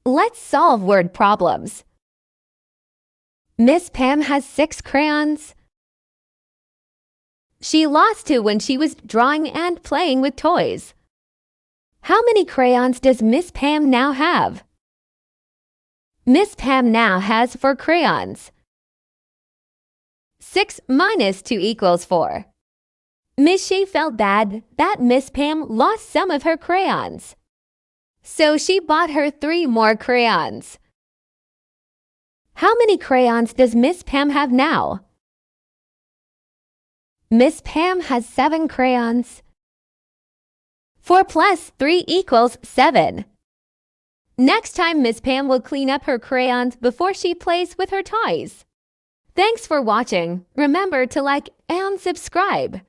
Let's solve word problems. Miss Pam has 6 crayons. She lost 2 when she was drawing and playing with toys. How many crayons does Miss Pam now have? Miss Pam now has 4 crayons. 6 minus 2 equals 4. Miss Shea felt bad that Miss Pam lost some of her crayons. So she bought her 3 more crayons. How many crayons does Miss Pam have now? Miss Pam has 7 crayons. 4 plus 3 equals 7. Next time, Miss Pam will clean up her crayons before she plays with her toys. Thanks for watching. Remember to like and subscribe.